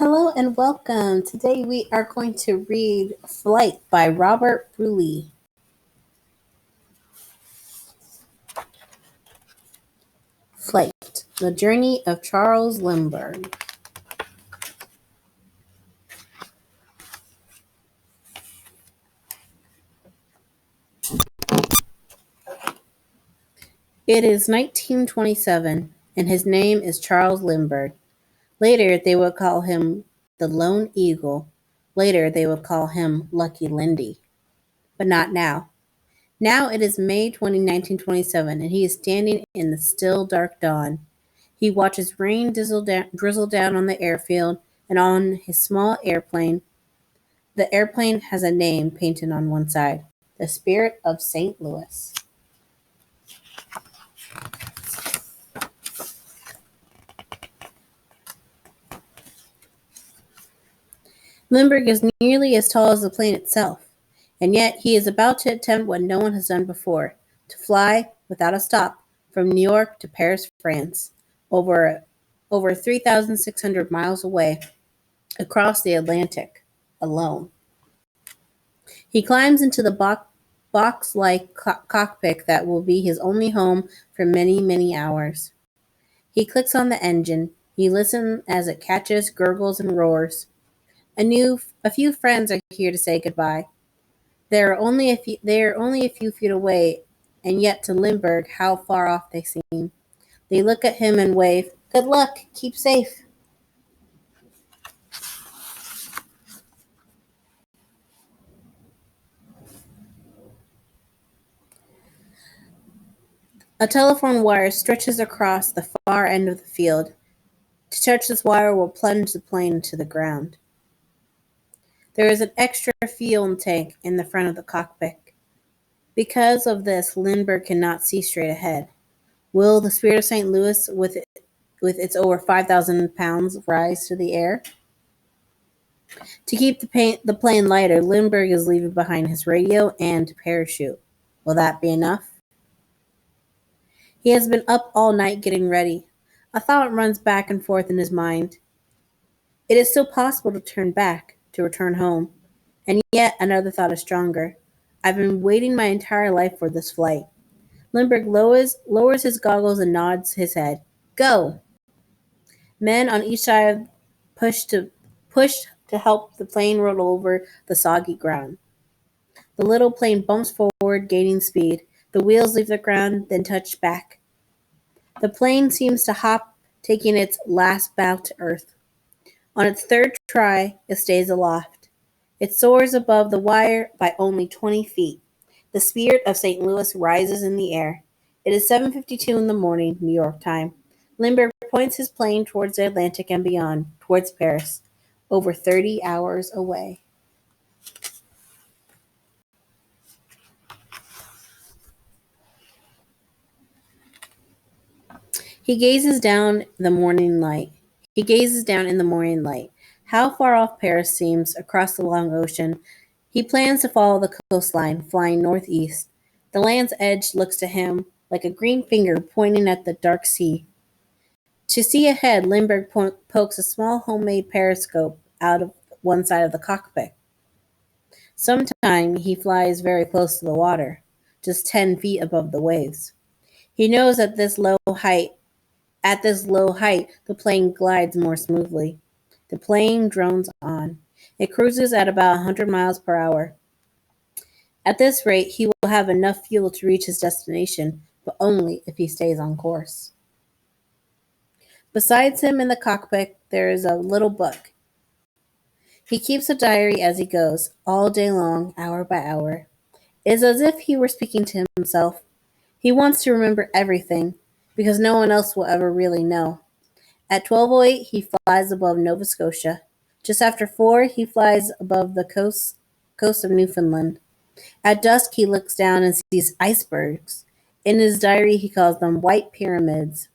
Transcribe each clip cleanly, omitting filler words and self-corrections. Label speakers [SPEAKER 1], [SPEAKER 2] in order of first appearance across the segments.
[SPEAKER 1] Hello and welcome. Today we are going to read Flight by Robert Burleigh. Flight, The Journey of Charles Lindbergh. It is 1927, and his name is Charles Lindbergh. Later they would call him the Lone Eagle. Later they would call him Lucky Lindy. But not now. Now it is May 20, 1927, and he is standing in the still dark dawn. He watches rain drizzle down on the airfield and on his small airplane. The airplane has a name painted on one side, the Spirit of St. Louis. Lindbergh is nearly as tall as the plane itself, and yet he is about to attempt what no one has done before, to fly, without a stop, from New York to Paris, France, over 3,600 miles away, across the Atlantic, alone. He climbs into the box-like cockpit that will be his only home for many, many hours. He clicks on the engine. He listens as it catches, gurgles, and roars. A few friends are here to say goodbye. They are only a few feet away, and yet to Lindbergh, how far off they seem. They look at him and wave. Good luck. Keep safe. A telephone wire stretches across the far end of the field. To touch this wire will plunge the plane into the ground. There is an extra fuel tank in the front of the cockpit. Because of this, Lindbergh cannot see straight ahead. Will the Spirit of St. Louis, with its over 5,000 pounds, rise to the air? To keep the plane lighter, Lindbergh is leaving behind his radio and parachute. Will that be enough? He has been up all night getting ready. A thought runs back and forth in his mind. It is still possible to turn back, to return home. And yet another thought is stronger. I've been waiting my entire life for this flight. Lindbergh lowers his goggles and nods his head. Go! Men on each side push to help the plane roll over the soggy ground. The little plane bumps forward, gaining speed. The wheels leave the ground, then touch back. The plane seems to hop, taking its last bow to earth. On its third try, it stays aloft. It soars above the wire by only 20 feet. The Spirit of St. Louis rises in the air. It is 7:52 in the morning, New York time. Lindbergh points his plane towards the Atlantic and beyond, towards Paris, over 30 hours away. He gazes down in the morning light. How far off Paris seems across the long ocean. He plans to follow the coastline, flying northeast. The land's edge looks to him like a green finger pointing at the dark sea. To see ahead, Lindbergh pokes a small homemade periscope out of one side of the cockpit. Sometimes he flies very close to the water, just 10 feet above the waves. He knows at this low height, the plane glides more smoothly. The plane drones on. It cruises at about 100 miles per hour. At this rate, he will have enough fuel to reach his destination, but only if he stays on course. Besides him in the cockpit, there is a little book. He keeps a diary as he goes, all day long, hour by hour. It is as if he were speaking to himself. He wants to remember everything, because no one else will ever really know. At 12:08, he flies above Nova Scotia. Just after 4, he flies above the coast of Newfoundland. At dusk, he looks down and sees icebergs. In his diary, he calls them white pyramids,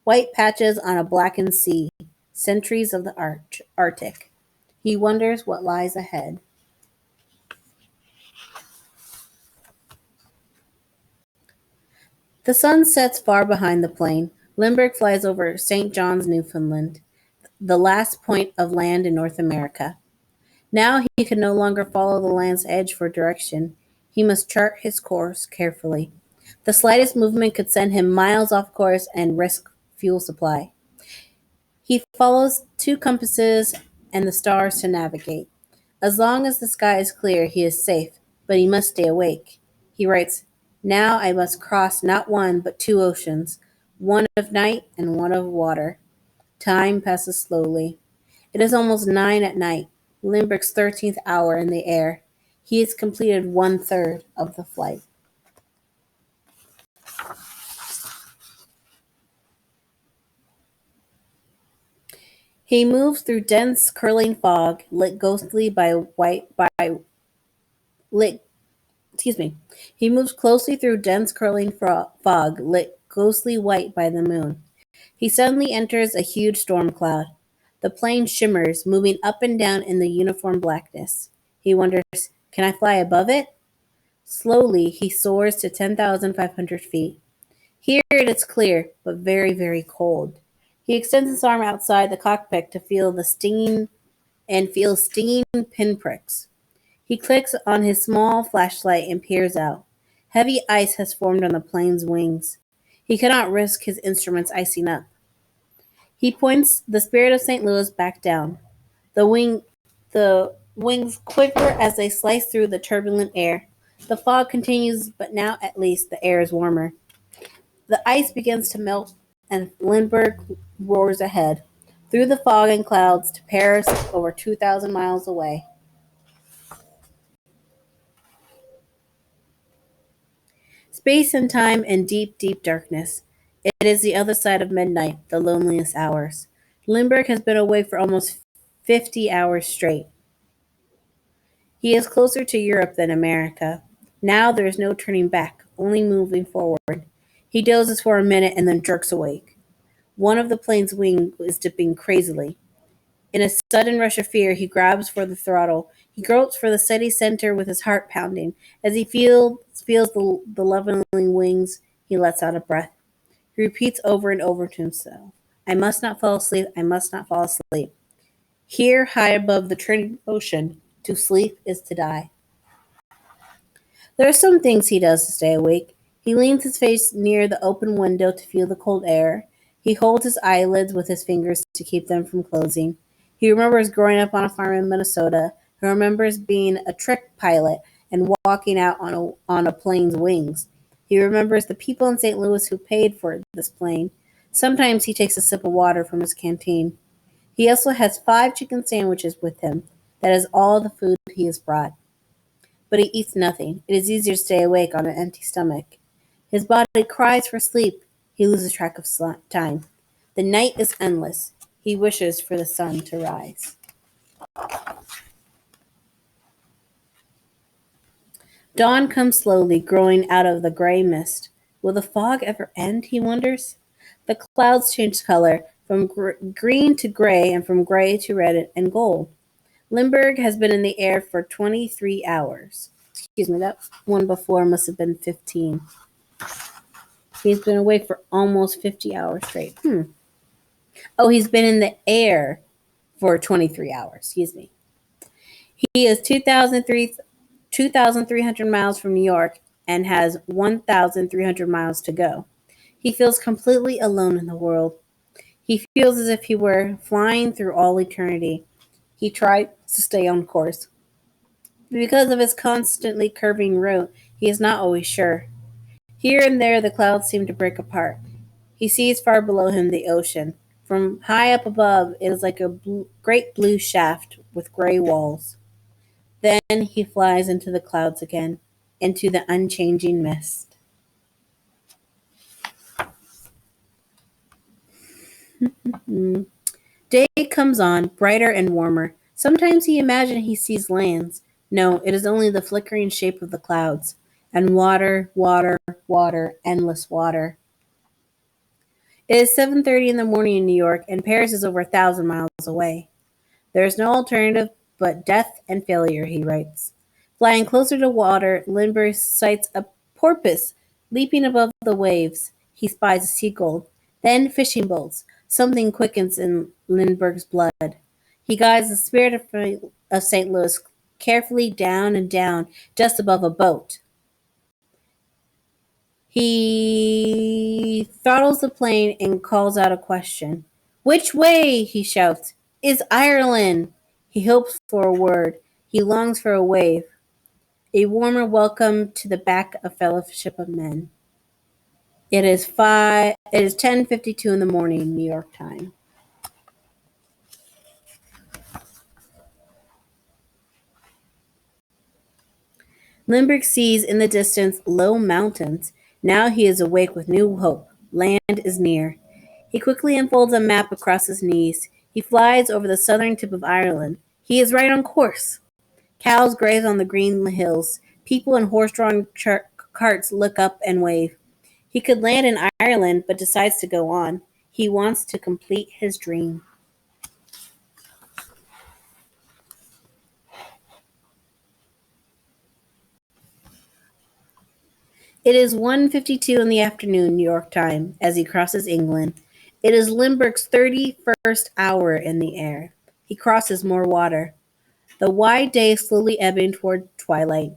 [SPEAKER 1] white patches on a blackened sea, centuries of the Arctic. He wonders what lies ahead. The sun sets far behind the plane. Lindbergh flies over St. John's, Newfoundland. the last point of land in North America. Now he could no longer follow the land's edge for direction. He must chart his course carefully. The slightest movement could send him miles off course and risk fuel supply. He follows two compasses and the stars to navigate. As long as the sky is clear, he is safe, but he must stay awake. He writes, "Now I must cross not one, but two oceans, one of night and one of water." Time passes slowly. It is almost 9 at night, Lindbergh's 13th hour in the air. He has completed one third of the flight. He moves through dense, curling fog, lit ghostly by white by lit. Excuse me. He moves closely through dense, curling fog, lit ghostly white by the moon. He suddenly enters a huge storm cloud. The plane shimmers, moving up and down in the uniform blackness. He wonders, can I fly above it? Slowly, he soars to 10,500 feet. Here it is clear, but very, very cold. He extends his arm outside the cockpit to feel the stinging and feels stinging pinpricks. He clicks on his small flashlight and peers out. Heavy ice has formed on the plane's wings. He cannot risk his instruments icing up. He points the Spirit of St. Louis back down. The wings quiver as they slice through the turbulent air. The fog continues, but now at least the air is warmer. The ice begins to melt, and Lindbergh roars ahead, through the fog and clouds to Paris, over 2,000 miles away. Space and time and deep, deep darkness. It is the other side of midnight, the loneliest hours. Lindbergh has been away for almost 50 hours straight. He is closer to Europe than America. Now there is no turning back, only moving forward. He dozes for a minute and then jerks awake. One of the plane's wings is dipping crazily. In a sudden rush of fear, he grabs for the throttle. He gropes for the steady center with his heart pounding. As he feels the leveling wings, he lets out a breath. He repeats over and over to himself, I must not fall asleep, I must not fall asleep. Here, high above the turning ocean, to sleep is to die. There are some things he does to stay awake. He leans his face near the open window to feel the cold air. He holds his eyelids with his fingers to keep them from closing. He remembers growing up on a farm in Minnesota. He remembers being a trick pilot and walking out on a plane's wings. He remembers the people in St. Louis who paid for this plane. Sometimes he takes a sip of water from his canteen. He also has 5 chicken sandwiches with him. That is all the food he has brought. But he eats nothing. It is easier to stay awake on an empty stomach. His body cries for sleep. He loses track of time. The night is endless. He wishes for the sun to rise. Dawn comes slowly, growing out of the gray mist. Will the fog ever end, he wonders? The clouds change color, from green to gray and from gray to red and gold. Lindbergh has been in the air for 23 hours. Excuse me, that one before must have been 15. He's been awake for almost 50 hours straight. Oh, he's been in the air for 23 hours. Excuse me. He is 2,300 miles from New York and has 1,300 miles to go. He feels completely alone in the world. He feels as if he were flying through all eternity. He tried to stay on course. Because of his constantly curving route, he is not always sure. Here and there the clouds seem to break apart. He sees far below him the ocean. From high up above, it is like a great blue shaft with gray walls. Then he flies into the clouds again, into the unchanging mist. Day comes on, brighter and warmer. Sometimes he imagines he sees lands. No, it is only the flickering shape of the clouds. And water, water, water, endless water. It is 7:30 in the morning in New York, and Paris is over 1,000 miles away. There is no alternative but death and failure, he writes. Flying closer to water, Lindbergh sights a porpoise leaping above the waves. He spies a seagull, then fishing boats. Something quickens in Lindbergh's blood. He guides the spirit of St. Louis carefully down and down just above a boat. He throttles the plane and calls out a question. "Which way?" he shouts. "Is Ireland?" He hopes for a word. He longs for a wave. A warmer welcome to the back of fellowship of men. It is 10:52 in the morning, New York time. Lindbergh sees in the distance low mountains. Now he is awake with new hope. Land is near. He quickly unfolds a map across his knees. He flies over the southern tip of Ireland. He is right on course. Cows graze on the green hills. People in horse-drawn carts look up and wave. He could land in Ireland, but decides to go on. He wants to complete his dream. It is 1:52 in the afternoon, New York time, as he crosses England. It is Lindbergh's 31st hour in the air. He crosses more water. The wide day slowly ebbing toward twilight.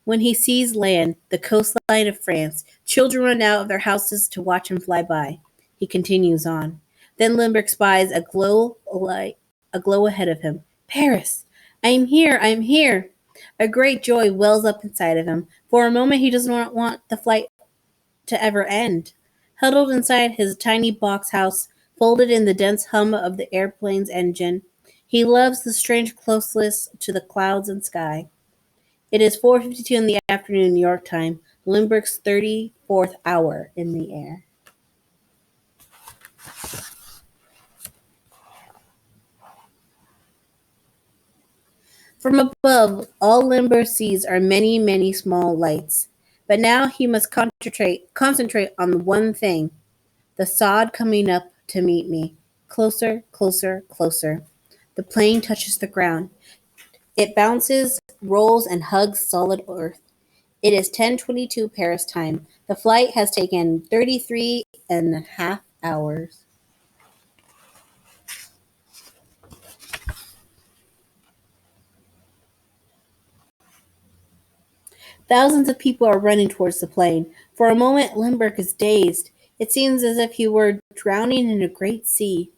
[SPEAKER 1] When he sees land, the coastline of France, children run out of their houses to watch him fly by. He continues on. Then Lindbergh spies a glow ahead of him. Paris! I am here! I am here! A great joy wells up inside of him. For a moment he does not want the flight to ever end. Huddled inside his tiny box house, folded in the dense hum of the airplane's engine, he loves the strange closeness to the clouds and sky. It is 4:52 in the afternoon, New York time, Lindbergh's 34th hour in the air. From above, all Lindbergh sees are many, many small lights. But now he must concentrate on the one thing, the sod coming up to meet me. Closer, closer, closer. The plane touches the ground. It bounces, rolls, and hugs solid earth. It is 10:22 Paris time. The flight has taken 33 and a half hours. Thousands of people are running towards the plane. For a moment, Lindbergh is dazed. It seems as if he were drowning in a great sea.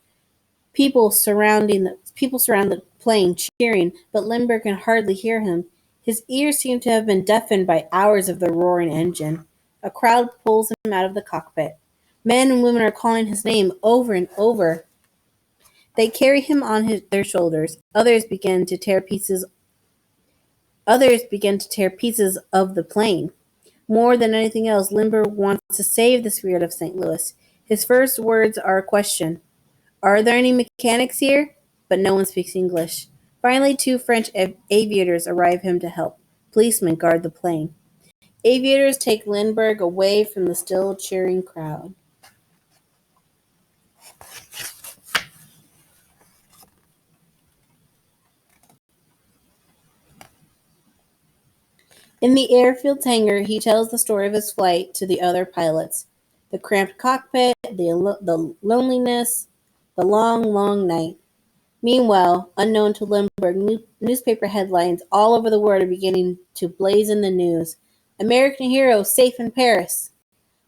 [SPEAKER 1] People surround the plane, cheering, but Lindbergh can hardly hear him. His ears seem to have been deafened by hours of the roaring engine. A crowd pulls him out of the cockpit. Men and women are calling his name over and over. They carry him on their shoulders. Others begin to tear pieces of the plane. More than anything else, Lindbergh wants to save the spirit of St. Louis. His first words are a question. Are there any mechanics here? But no one speaks English. Finally, two French aviators arrive him to help. Policemen guard the plane. Aviators take Lindbergh away from the still cheering crowd. In the airfield's hangar, he tells the story of his flight to the other pilots. The cramped cockpit, the loneliness, the long, long night. Meanwhile, unknown to Lindbergh, newspaper headlines all over the world are beginning to blaze in the news. American hero safe in Paris.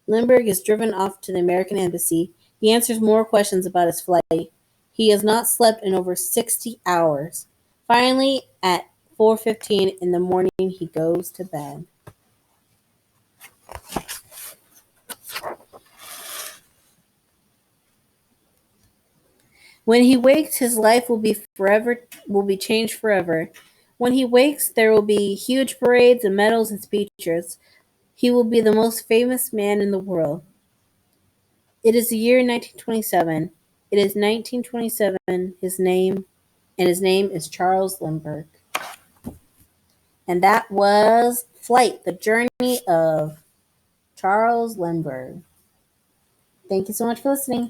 [SPEAKER 1] Lindbergh is driven off to the American embassy. He answers more questions about his flight. He has not slept in over 60 hours. Finally, at 4:15 in the morning, he goes to bed. When he wakes, his life will be changed forever. When he wakes, there will be huge parades and medals and speeches. He will be the most famous man in the world. It is the year 1927. It is 1927. His name is Charles Lindbergh. And that was Flight, the journey of Charles Lindbergh. Thank you so much for listening.